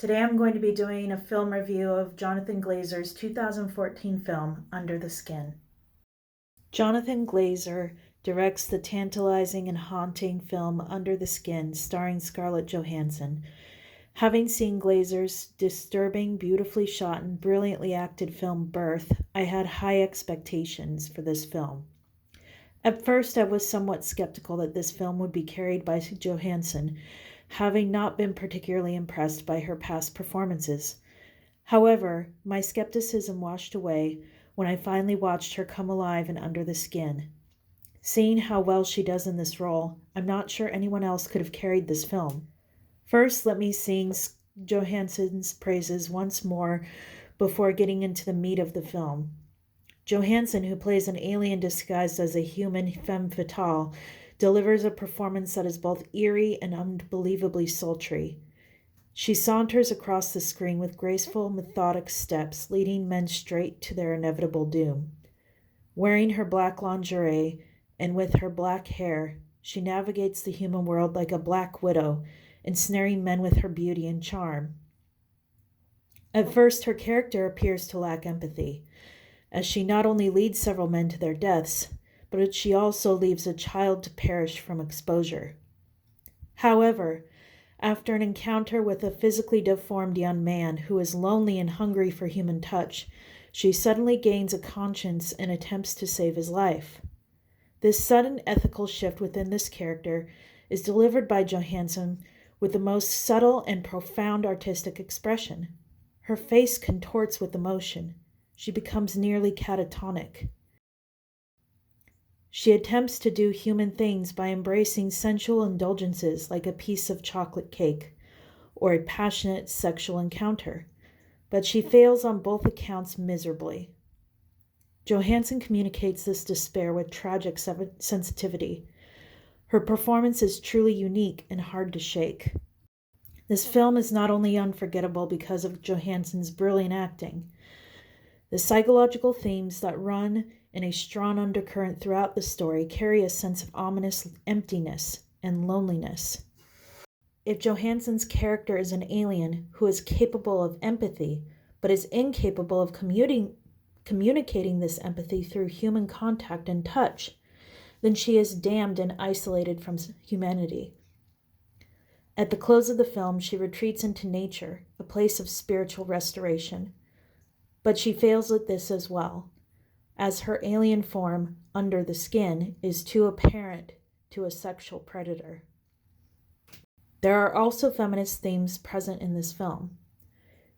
Today I'm going to be doing a film review of Jonathan Glazer's 2014 film, Under the Skin. Jonathan Glazer directs the tantalizing and haunting film Under the Skin, starring Scarlett Johansson. Having seen Glazer's disturbing, beautifully shot, and brilliantly acted film Birth, I had high expectations for this film. At first, I was somewhat skeptical that this film would be carried by Johansson, having not been particularly impressed by her past performances. However, my skepticism washed away when I finally watched her come alive in Under the Skin. Seeing how well she does in this role, I'm not sure anyone else could have carried this film. First, let me sing Johansson's praises once more before getting into the meat of the film. Johansson, who plays an alien disguised as a human femme fatale, delivers a performance that is both eerie and unbelievably sultry. She saunters across the screen with graceful, methodic steps, leading men straight to their inevitable doom. Wearing her black lingerie and with her black hair, she navigates the human world like a black widow, ensnaring men with her beauty and charm. At first, her character appears to lack empathy, as she not only leads several men to their deaths, but she also leaves a child to perish from exposure. However, after an encounter with a physically deformed young man who is lonely and hungry for human touch, she suddenly gains a conscience and attempts to save his life. This sudden ethical shift within this character is delivered by Johansson with the most subtle and profound artistic expression. Her face contorts with emotion. She becomes nearly catatonic. She attempts to do human things by embracing sensual indulgences like a piece of chocolate cake or a passionate sexual encounter, but she fails on both accounts miserably. Johansson communicates this despair with tragic sensitivity. Her performance is truly unique and hard to shake. This film is not only unforgettable because of Johansson's brilliant acting. The psychological themes that run in a strong undercurrent throughout the story carry a sense of ominous emptiness and loneliness. If Johansson's character is an alien who is capable of empathy, but is incapable of communicating this empathy through human contact and touch, then she is damned and isolated from humanity. At the close of the film, she retreats into nature, a place of spiritual restoration. But she fails at this as well, as her alien form, under the skin, is too apparent to a sexual predator. There are also feminist themes present in this film.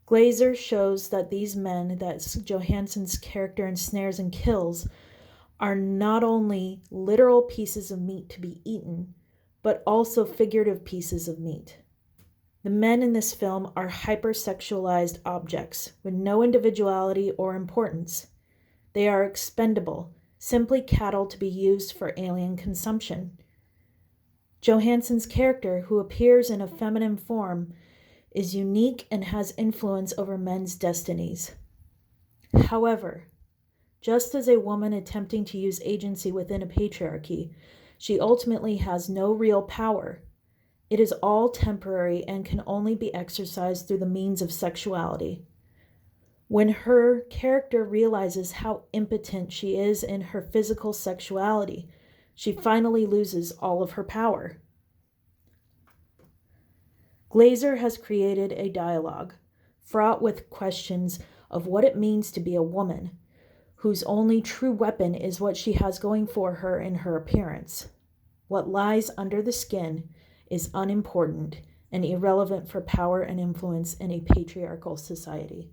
Glazer shows that these men that Johansson's character ensnares and kills are not only literal pieces of meat to be eaten, but also figurative pieces of meat. The men in this film are hypersexualized objects with no individuality or importance. They are expendable, simply cattle to be used for alien consumption. Johansson's character, who appears in a feminine form, is unique and has influence over men's destinies. However, just as a woman attempting to use agency within a patriarchy, she ultimately has no real power. It is all temporary and can only be exercised through the means of sexuality. When her character realizes how impotent she is in her physical sexuality, she finally loses all of her power. Glazer has created a dialogue fraught with questions of what it means to be a woman, whose only true weapon is what she has going for her in her appearance. What lies under the skin is unimportant and irrelevant for power and influence in a patriarchal society.